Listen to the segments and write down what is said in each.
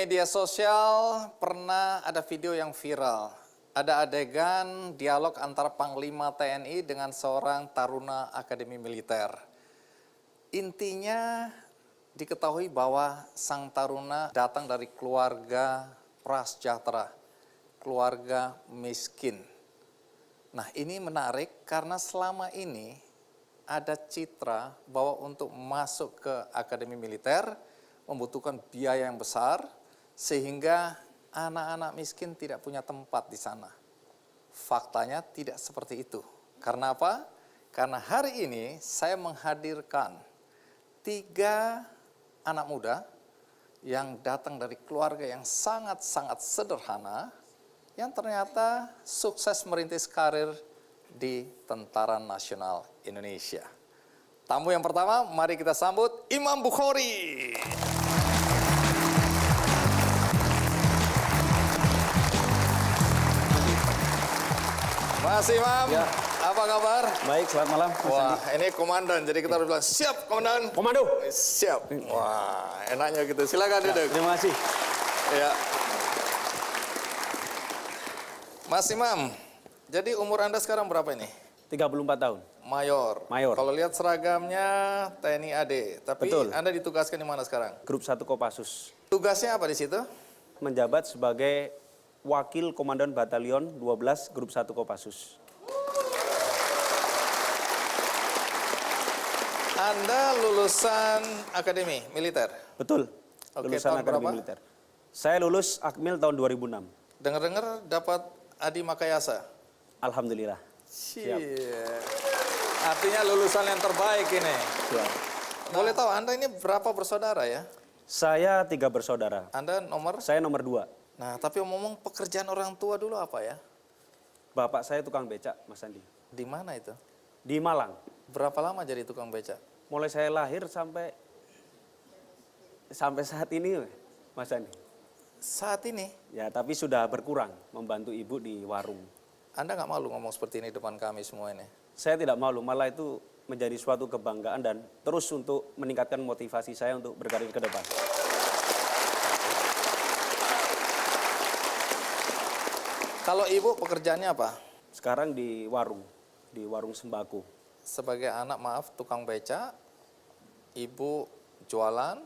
media sosial pernah ada video yang viral. Ada adegan dialog antara Panglima TNI dengan seorang taruna Akademi Militer. Intinya diketahui bahwa sang taruna datang dari keluarga prasejahtera, keluarga miskin. Nah, ini menarik karena selama ini ada citra bahwa untuk masuk ke Akademi Militer membutuhkan biaya yang besar sehingga anak-anak miskin tidak punya tempat di sana. Faktanya tidak seperti itu. Karena apa? Karena hari ini saya menghadirkan 3 anak muda yang datang dari keluarga yang sangat-sangat sederhana yang ternyata sukses merintis karir di Tentara Nasional Indonesia. Tamu yang pertama, mari kita sambut Imam Bukhori. Mas Imam, ya. Apa kabar? Baik, selamat malam. Wah, ini komandan, jadi kita harus bilang, siap komandan. Komando. Siap. Wah, enaknya gitu. Silakan duduk. Terima kasih. Ya. Mas Imam, jadi umur Anda sekarang berapa ini? 34 tahun. Mayor. Mayor. Kalau lihat seragamnya TNI AD, tapi Betul. Anda ditugaskan di mana sekarang? Grup 1 Kopassus. Tugasnya apa di situ? Menjabat sebagai Wakil Komandan Batalion 12 Grup 1 Kopassus. Anda lulusan Akademi Militer? Betul. Oke, Lulusan tahun Akademi berapa? Militer. Saya lulus Akmil tahun 2006. Dengar-dengar dapat Adi Makayasa? Alhamdulillah. Cie. Artinya lulusan yang terbaik ini. Siap. Boleh tahu Anda ini berapa bersaudara ya? Saya 3 bersaudara. Anda nomor? Saya nomor 2. Nah, tapi ngomong pekerjaan orang tua dulu apa ya? Bapak saya tukang becak, Mas Andi. Di mana itu? Di Malang. Berapa lama jadi tukang becak? Mulai saya lahir sampai saat ini, Mas Andi. Saat ini, Ya, tapi sudah berkurang membantu ibu di warung. Anda nggak malu ngomong seperti ini depan kami semua ini? Saya tidak malu, malah itu menjadi suatu kebanggaan dan terus untuk meningkatkan motivasi saya untuk berkarir ke depan. Kalau ibu pekerjaannya apa? Sekarang di warung sembako. Sebagai anak, maaf, tukang becak, ibu jualan,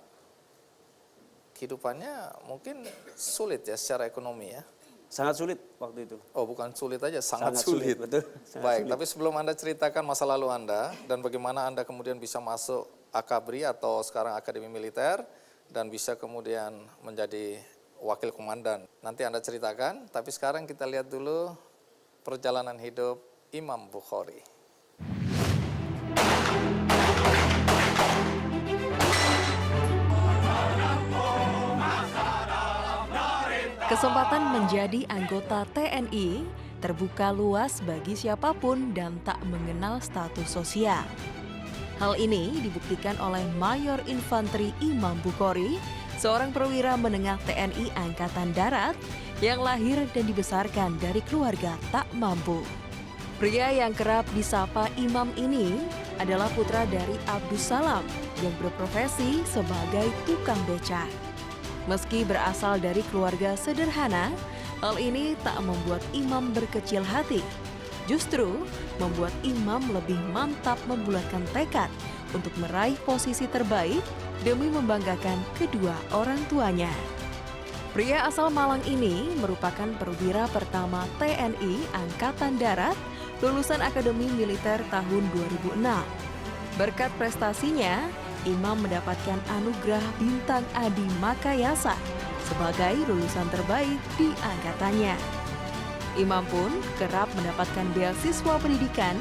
kehidupannya mungkin sulit ya secara ekonomi ya? Sangat sulit waktu itu. Oh, bukan sulit aja, sangat Sangat sulit. betul. Sangat Baik, sulit. tapi sebelum Anda ceritakan masa lalu Anda dan bagaimana Anda kemudian bisa masuk Akabri atau sekarang Akademi Militer dan bisa kemudian menjadi wakil komandan. Nanti Anda ceritakan, tapi sekarang kita lihat dulu perjalanan hidup Imam Bukhori. Kesempatan menjadi anggota TNI terbuka luas bagi siapapun dan tak mengenal status sosial. Hal ini dibuktikan oleh Mayor Infanteri Imam Bukhori, seorang perwira menengah TNI Angkatan Darat yang lahir dan dibesarkan dari keluarga tak mampu. Pria yang kerap disapa Imam ini adalah putra dari Abdus Salam yang berprofesi sebagai tukang becak. Meski berasal dari keluarga sederhana, hal ini tak membuat Imam berkecil hati. Justru membuat Imam lebih mantap membulatkan tekad untuk meraih posisi terbaik demi membanggakan kedua orang tuanya. Pria asal Malang ini merupakan perwira pertama TNI Angkatan Darat lulusan Akademi Militer tahun 2006. Berkat prestasinya, Imam mendapatkan anugerah Bintang Adi Makayasa sebagai lulusan terbaik di angkatannya. Imam pun kerap mendapatkan beasiswa pendidikan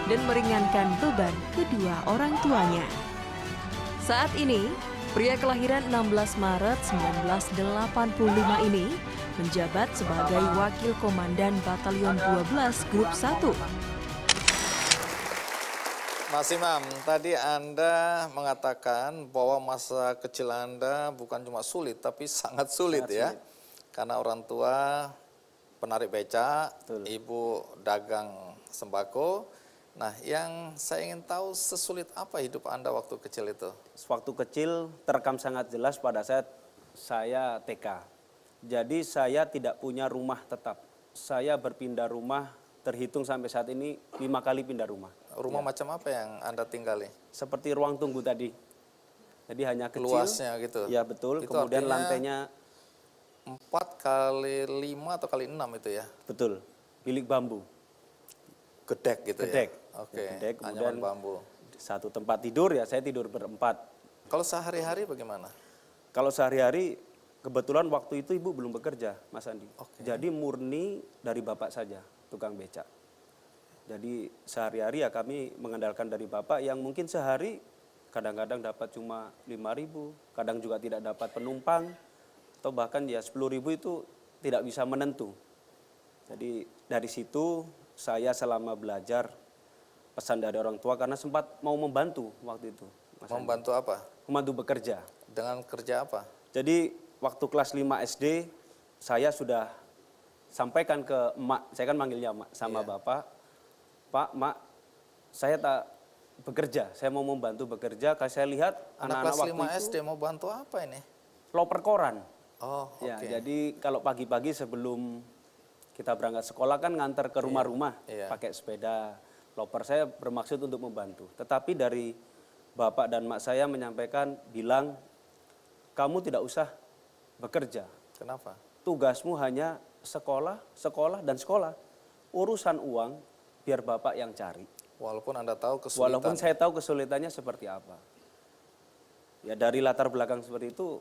dan meringankan beban kedua orang tuanya. Saat ini, pria kelahiran 16 Maret 1985 ini menjabat sebagai Wakil Komandan Batalion 12 Grup 1. Mas Imam, tadi Anda mengatakan bahwa masa kecil Anda bukan cuma sulit, tapi sangat sulit ya. Karena orang tua penarik becak, Betul. ibu dagang sembako. Nah, yang saya ingin tahu sesulit apa hidup Anda waktu kecil itu? Waktu kecil terekam sangat jelas pada saat saya TK. Jadi saya tidak punya rumah tetap. Saya berpindah rumah terhitung sampai saat ini 5 kali pindah rumah. Rumah macam apa yang Anda tinggali? Seperti ruang tunggu tadi. Jadi hanya kecil. Luasnya gitu? Ya betul, Itu kemudian artinya lantainya 4 kali 5 atau kali 6 itu ya? betul, bilik bambu. Gedek gitu Gedek. ya? Oke, Ya, gedek, anyaman kemudian bambu. Satu tempat tidur ya saya tidur berempat. Kalau sehari-hari bagaimana? Kalau sehari-hari kebetulan waktu itu ibu belum bekerja, Mas Andi. Oke. Jadi murni dari bapak saja, tukang becak. Jadi sehari-hari ya kami mengandalkan dari bapak yang mungkin sehari kadang-kadang dapat cuma 5.000, kadang juga tidak dapat penumpang, atau bahkan ya 10.000 itu tidak bisa menentu. Jadi dari situ saya selama belajar pesan dari orang tua karena sempat mau membantu waktu itu. Mas Andi. Membantu apa? Membantu bekerja. Dengan kerja apa? Jadi waktu kelas 5 SD saya sudah sampaikan ke emak, saya kan manggilnya emak sama bapak, Pak, Mak, saya tak bekerja, saya mau membantu bekerja, kalau saya lihat Anak anak-anak kelas waktu 5 itu SD mau bantu apa ini? loper koran. Oh, oke. Ya, jadi kalau pagi-pagi sebelum kita berangkat sekolah kan nganter ke rumah-rumah Iya. pakai sepeda. Loper saya bermaksud untuk membantu. Tetapi dari bapak dan mak saya menyampaikan bilang kamu tidak usah bekerja. Kenapa? Tugasmu hanya sekolah, sekolah dan sekolah. Urusan uang biar bapak yang cari. Walaupun Anda tahu kesulitan. Walaupun saya tahu kesulitannya seperti apa. Ya dari latar belakang seperti itu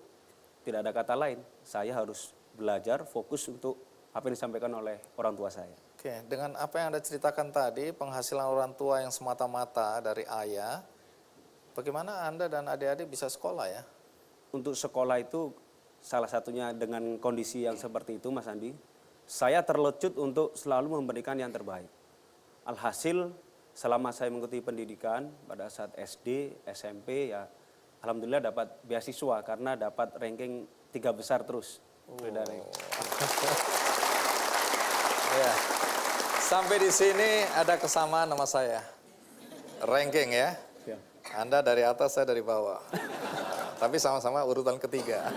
tidak ada kata lain. Saya harus belajar fokus untuk apa yang disampaikan oleh orang tua saya. Oke, dengan apa yang Anda ceritakan tadi, penghasilan orang tua yang semata-mata dari ayah, bagaimana Anda dan adik-adik bisa sekolah ya? Untuk sekolah itu salah satunya dengan kondisi yang seperti itu Mas Andi, saya terlecut untuk selalu memberikan yang terbaik. Alhasil selama saya mengikuti pendidikan pada saat SD, SMP ya alhamdulillah dapat beasiswa karena dapat ranking 3 besar terus. Ya. Sampai di sini ada kesamaan nama saya. Ranking ya. Ya. Anda dari atas, saya dari bawah. Tapi sama-sama urutan ketiga.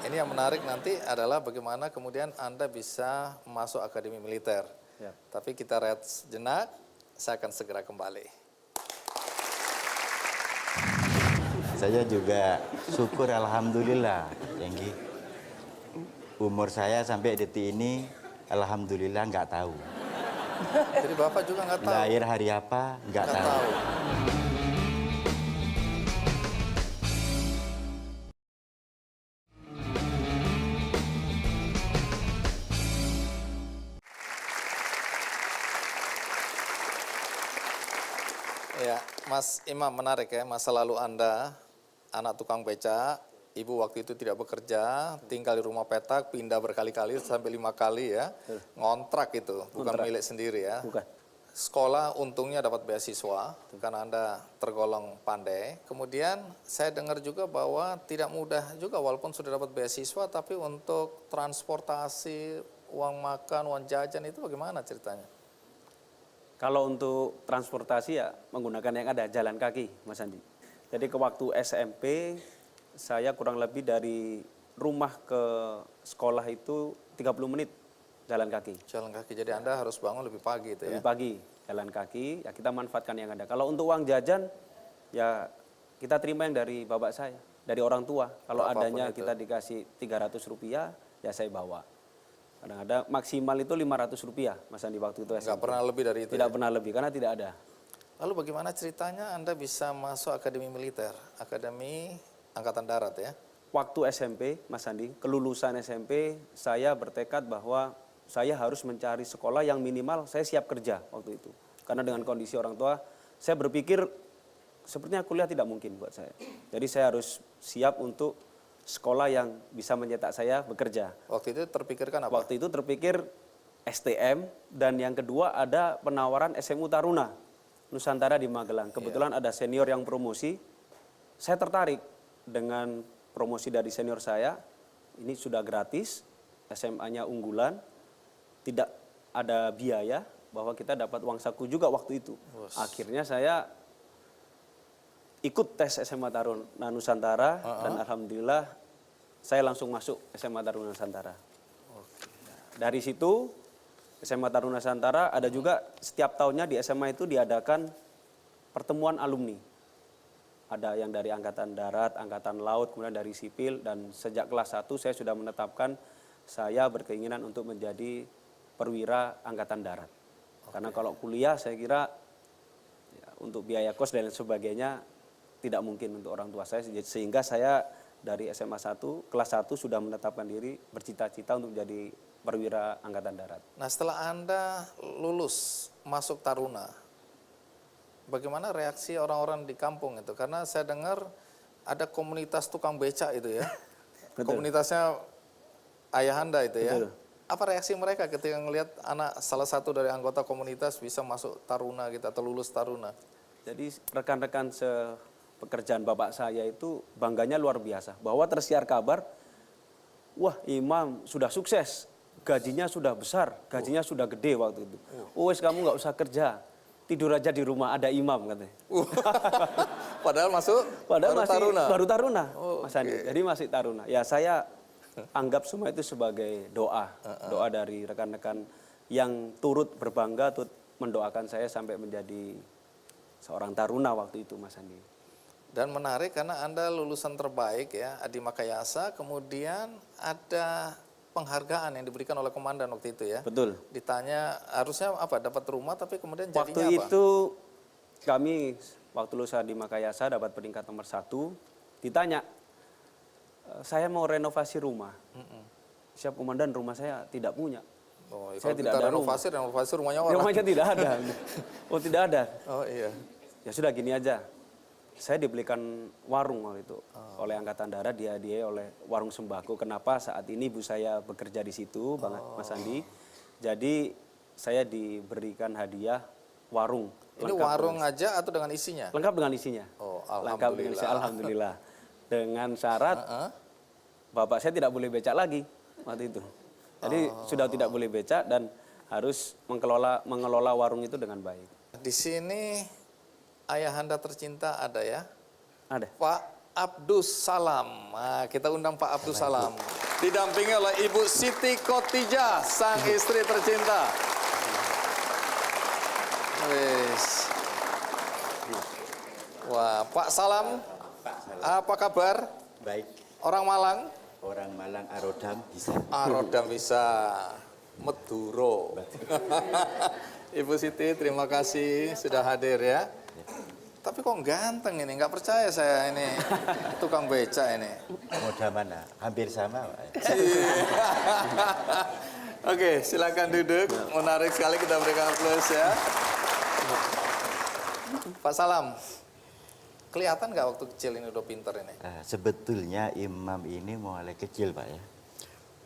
Ini yang menarik nanti adalah bagaimana kemudian Anda bisa masuk akademi militer. Ya. Tapi kita rehat sejenak, saya akan segera kembali. Saya juga syukur alhamdulillah, Yenggi. Umur saya sampai detik ini alhamdulillah nggak tahu. Jadi Bapak juga nggak tahu? Lahir hari apa nggak Nggak tahu. tahu. Ya, Mas Imam, menarik ya, masa lalu Anda, anak tukang becak, ibu waktu itu tidak bekerja, tinggal di rumah petak, pindah berkali-kali sampai 5 kali ya, ngontrak itu, bukan Ngontrak. milik sendiri ya. Bukan. Sekolah untungnya dapat beasiswa, karena Anda tergolong pandai. Kemudian saya dengar juga bahwa tidak mudah juga, walaupun sudah dapat beasiswa, tapi untuk transportasi, uang makan, uang jajan itu bagaimana ceritanya? Kalau untuk transportasi ya menggunakan yang ada, jalan kaki Mas Andi. Jadi ke waktu SMP saya kurang lebih dari rumah ke sekolah itu 30 menit jalan kaki. Jalan kaki, jadi Anda harus bangun lebih pagi itu ya? Lebih pagi jalan kaki, ya kita manfaatkan yang ada. Kalau untuk uang jajan ya kita terima yang dari bapak saya, dari orang tua. Kalau Berapapun adanya itu. kita dikasih 300 rupiah ya saya bawa. Kadang-kadang maksimal itu 500 rupiah Mas Andi waktu itu SMP. Nggak pernah lebih dari itu Tidak ya? pernah lebih karena tidak ada. Lalu bagaimana ceritanya Anda bisa masuk akademi militer, akademi angkatan darat ya? Waktu SMP, Mas Andi, kelulusan SMP, saya bertekad bahwa saya harus mencari sekolah yang minimal saya siap kerja waktu itu. Karena dengan kondisi orang tua, saya berpikir sepertinya kuliah tidak mungkin buat saya. Jadi saya harus siap untuk sekolah yang bisa mencetak saya bekerja. Waktu itu terpikirkan apa? Waktu itu terpikir STM dan yang kedua ada penawaran SMU Taruna Nusantara di Magelang. Kebetulan ada senior yang promosi, saya tertarik dengan promosi dari senior saya. Ini sudah gratis, SMA-nya unggulan, tidak ada biaya, bahwa kita dapat uang saku juga waktu itu. Akhirnya saya ikut tes SMA Taruna Nusantara dan alhamdulillah saya langsung masuk SMA Taruna Nusantara. Dari situ SMA Taruna Nusantara ada juga setiap tahunnya di SMA itu diadakan pertemuan alumni. Ada yang dari Angkatan Darat, Angkatan Laut, kemudian dari Sipil, dan sejak kelas 1 saya sudah menetapkan saya berkeinginan untuk menjadi perwira Angkatan Darat. Karena kalau kuliah saya kira ya, untuk biaya kos dan sebagainya tidak mungkin untuk orang tua saya, sehingga saya dari SMA 1, kelas 1 sudah menetapkan diri bercita-cita untuk menjadi perwira Angkatan Darat. Nah, setelah Anda lulus masuk Taruna, bagaimana reaksi orang-orang di kampung itu? Karena saya dengar ada komunitas tukang becak itu ya. Betul. Komunitasnya Ayahanda itu ya. Betul. Apa reaksi mereka ketika melihat anak salah satu dari anggota komunitas bisa masuk Taruna gitu atau lulus Taruna? Jadi rekan-rekan pekerjaan bapak saya itu bangganya luar biasa. Bahwa tersiar kabar, wah Imam sudah sukses, gajinya sudah besar, gajinya sudah gede waktu itu. Oh wes kamu nggak usah kerja, tidur aja di rumah ada Imam katanya. Padahal Padahal baru masih Taruna. baru Taruna, Oh, Mas Andi. Jadi masih Taruna. Ya saya anggap semua itu sebagai doa, doa dari rekan-rekan yang turut berbangga, turut mendoakan saya sampai menjadi seorang Taruna waktu itu, Mas Andi. Dan menarik karena Anda lulusan terbaik ya, Adi Makayasa, kemudian ada penghargaan yang diberikan oleh komandan waktu itu ya. Betul. Ditanya harusnya apa, dapat rumah tapi kemudian jadinya Waktu apa? itu kami waktu lulusan di Makayasa dapat peringkat nomor 1, ditanya, saya mau renovasi rumah. Siap komandan, rumah saya tidak punya. Oh, Saya kalau tidak kita ada renovasi rumahnya orang. Rumahnya tidak ada. Oh tidak ada. Oh iya. Ya sudah gini aja. Saya dibelikan warung waktu itu oleh Angkatan Darat, dihadiahi oleh warung sembako. Kenapa? Saat ini ibu saya bekerja di situ, Bang Mas Andi. Jadi saya diberikan hadiah warung. Ini lengkap warung aja atau dengan isinya? lengkap dengan isinya. Oh, Lengkap dengan isinya, alhamdulillah. Dengan syarat bapak saya tidak boleh becak lagi waktu itu. Jadi sudah tidak boleh becak dan harus mengelola warung itu dengan baik. Di sini ayahanda tercinta ada ya? Ada. Pak Abdus Salam. Nah, kita undang Pak Abdus Salam. Didampingi oleh Ibu Siti Khotijah, sang istri tercinta. Wis. Wah, Pak Salam, apa kabar? Baik, Orang Malang? orang Malang Arodam bisa. Arodam bisa. Meduro. Ibu Siti, terima kasih sudah hadir ya. Tapi kok ganteng ini, nggak percaya saya ini tukang beca ini. Moda mana? Hampir sama, Pak. Oke, silakan duduk. Menarik sekali, kita berikan aplaus ya. Pak Salam, kelihatan nggak waktu kecil ini udah pinter ini? Sebetulnya Imam ini mulai kecil, Pak ya.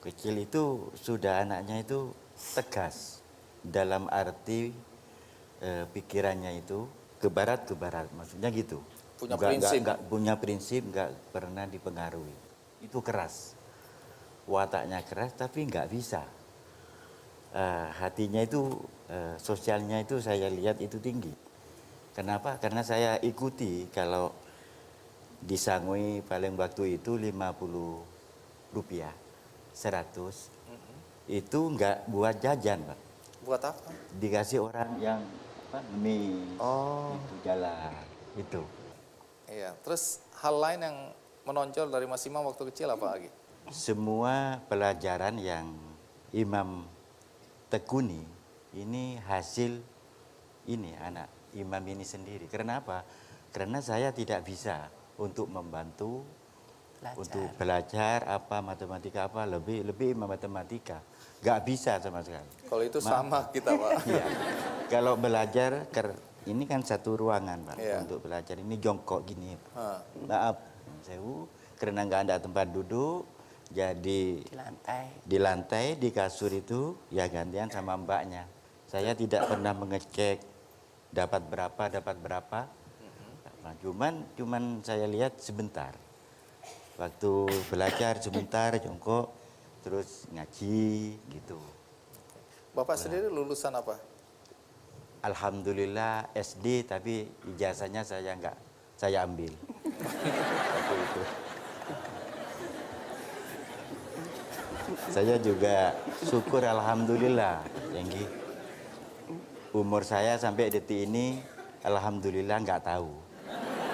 Kecil itu sudah anaknya itu tegas. Dalam arti pikirannya itu ke barat, maksudnya gitu. Punya prinsip. Nggak punya prinsip, nggak pernah dipengaruhi. Itu keras. Wataknya keras tapi nggak bisa. Hatinya itu, sosialnya itu saya lihat itu tinggi. Kenapa? Karena saya ikuti kalau di Sangui paling waktu itu 50 rupiah, 100. Itu nggak buat jajan, Pak. Buat apa? Dikasih orang yang mie, Oh. itu jalan, itu. Iya. Terus hal lain yang menonjol dari Mas Imam waktu kecil apa lagi? Semua pelajaran yang Imam tekuni ini hasil ini anak Imam ini sendiri. Kenapa? Karena saya tidak bisa untuk membantu untuk belajar apa matematika apa lebih Imam matematika. Nggak bisa sama sekali. Kalau itu sama kita, Pak. Iya. Kalau belajar ini kan satu ruangan, Pak, Iya. untuk belajar. Ini jongkok gini. Hah. Maaf, sewu, karena nggak ada tempat duduk, jadi di lantai, di kasur itu ya gantian sama mbaknya. Saya tidak pernah mengecek dapat berapa. Nah, cuman saya lihat sebentar. Waktu belajar sebentar jongkok, terus ngaji gitu. Bapak sendiri lulusan apa? Alhamdulillah SD, tapi ijazahnya saya ambil. Waktu itu. Saya juga syukur alhamdulillah. Yang umur saya sampai detik ini alhamdulillah nggak tahu.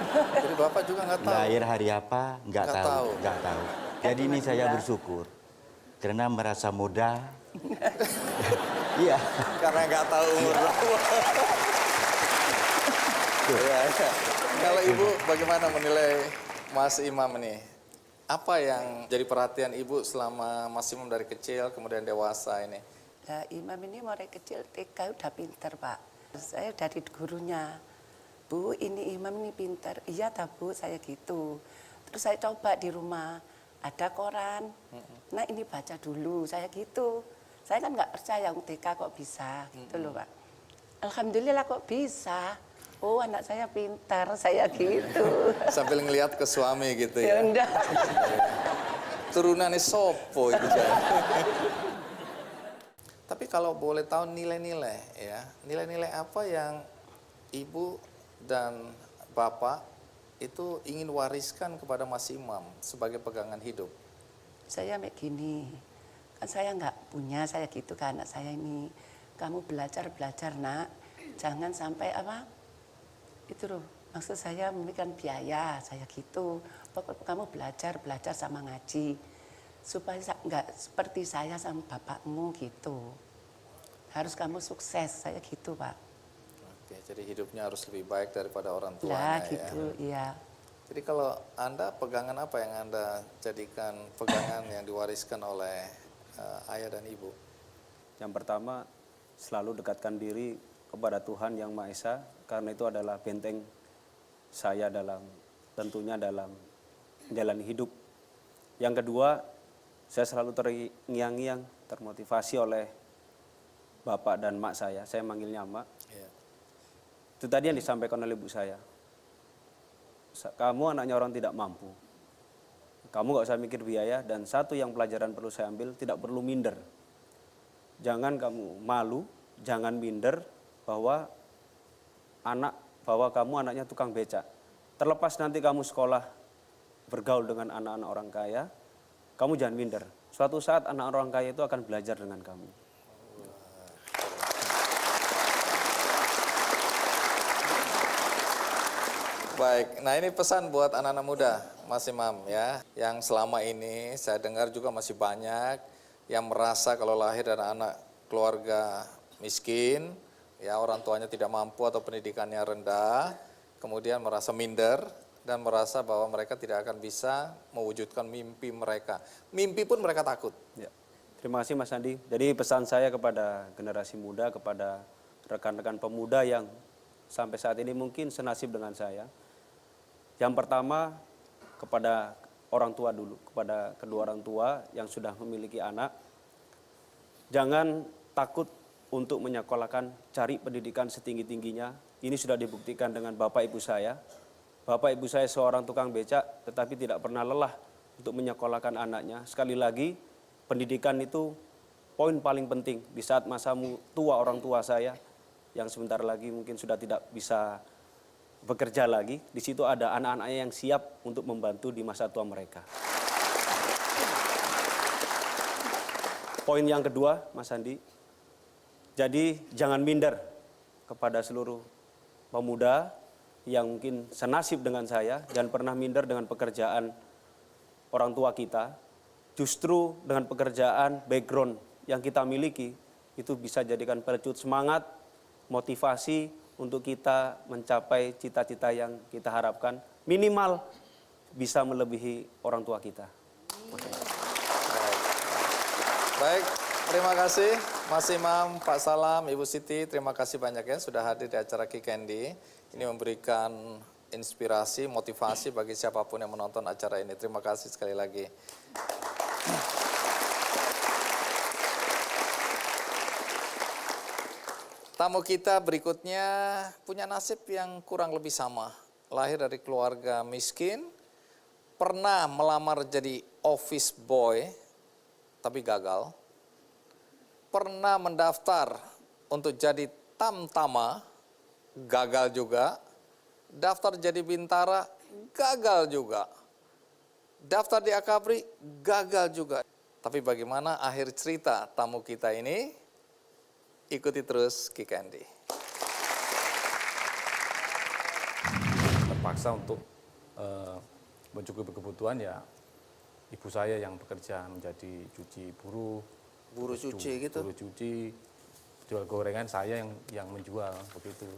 Jadi Bapak juga nggak tahu. Lahir hari apa nggak Nggak tahu, tahu. nggak tahu. Jadi ini saya bersyukur karena merasa muda. Iya. Karena nggak tahu umur berapa. Iya, iya. Kalau Ibu bagaimana menilai Mas Imam ini? Apa yang jadi perhatian Ibu selama Mas Imam dari kecil kemudian dewasa ini? Nah, Imam ini mulai kecil TK udah pinter, Pak. Saya dari gurunya, Bu, ini Imam ini pinter. Iya, tak Bu, saya gitu. Terus saya coba di rumah, ada koran. Nah, ini baca dulu, saya gitu. Saya kan nggak percaya, TK kok bisa, gitu loh, Pak. Alhamdulillah kok bisa. Oh, anak saya pintar, saya gitu. Sambil ngelihat ke suami gitu Ya ya. enggak. Turunannya sopo itu Jan. Tapi kalau boleh tahu nilai-nilai ya, nilai-nilai apa yang Ibu dan Bapak itu ingin wariskan kepada Mas Imam sebagai pegangan hidup? Saya kayak gini, kan saya nggak punya, saya gitu ke anak saya ini. Kamu belajar nak, jangan sampai apa, itu loh, maksud saya memberikan biaya, saya gitu. Pokoknya kamu belajar sama ngaji. Supaya nggak seperti saya sama bapakmu gitu. Harus kamu sukses, saya gitu Pak. Oke, jadi hidupnya harus lebih baik daripada orang tuanya Lah ya. gitu, iya. Jadi kalau Anda pegangan apa yang Anda jadikan pegangan yang diwariskan oleh ayah dan ibu? Yang pertama, selalu dekatkan diri kepada Tuhan Yang Maha Esa, karena itu adalah benteng saya tentunya dalam menjalani hidup. Yang kedua, saya selalu terngiang-ngiang, termotivasi oleh bapak dan mak saya manggilnya mak. Iya. Itu tadi yang disampaikan oleh ibu saya. Kamu anaknya orang tidak mampu. Kamu gak usah mikir biaya, dan satu yang pelajaran perlu saya ambil, tidak perlu minder. Jangan kamu malu, jangan minder bahwa kamu anaknya tukang becak. Terlepas nanti kamu sekolah bergaul dengan anak-anak orang kaya, kamu jangan minder. Suatu saat anak orang kaya itu akan belajar dengan kamu. Baik, nah ini pesan buat anak-anak muda, Mas Imam ya, yang selama ini saya dengar juga masih banyak yang merasa kalau lahir dari anak keluarga miskin, ya orang tuanya tidak mampu atau pendidikannya rendah, kemudian merasa minder dan merasa bahwa mereka tidak akan bisa mewujudkan mimpi mereka. Mimpi pun mereka takut. Ya. Terima kasih Mas Andi. Jadi pesan saya kepada generasi muda, kepada rekan-rekan pemuda yang sampai saat ini mungkin senasib dengan saya. Yang pertama, kepada orang tua dulu, kepada kedua orang tua yang sudah memiliki anak. Jangan takut untuk menyekolahkan, cari pendidikan setinggi-tingginya. Ini sudah dibuktikan dengan Bapak Ibu saya. Bapak Ibu saya seorang tukang becak, tetapi tidak pernah lelah untuk menyekolahkan anaknya. Sekali lagi, pendidikan itu poin paling penting di saat masa tua orang tua saya, yang sebentar lagi mungkin sudah tidak bisa bekerja lagi. Di situ ada anak-anaknya yang siap untuk membantu di masa tua mereka. Poin yang kedua, Mas Andi, jadi jangan minder kepada seluruh pemuda yang mungkin senasib dengan saya, jangan pernah minder dengan pekerjaan orang tua kita. Justru dengan pekerjaan, background yang kita miliki, itu bisa jadikan pelecut semangat, motivasi untuk kita mencapai cita-cita yang kita harapkan. Minimal bisa melebihi orang tua kita. Baik, terima kasih Mas Imam, Pak Salam, Ibu Siti, terima kasih banyak ya sudah hadir di acara Ki Candy. Ini memberikan inspirasi, motivasi bagi siapapun yang menonton acara ini. Terima kasih sekali lagi. Tamu kita berikutnya punya nasib yang kurang lebih sama. Lahir dari keluarga miskin, pernah melamar jadi office boy, tapi gagal. Pernah mendaftar untuk jadi tamtama, gagal juga. Daftar jadi bintara, gagal juga. Daftar di Akabri, gagal juga. Tapi bagaimana akhir cerita tamu kita ini? Ikuti terus Ki Kandi. Terpaksa untuk mencukupi kebutuhan ya ibu saya yang bekerja menjadi cuci buruh. Buru cuci gitu? Buru cuci, jual gorengan saya yang menjual begitu.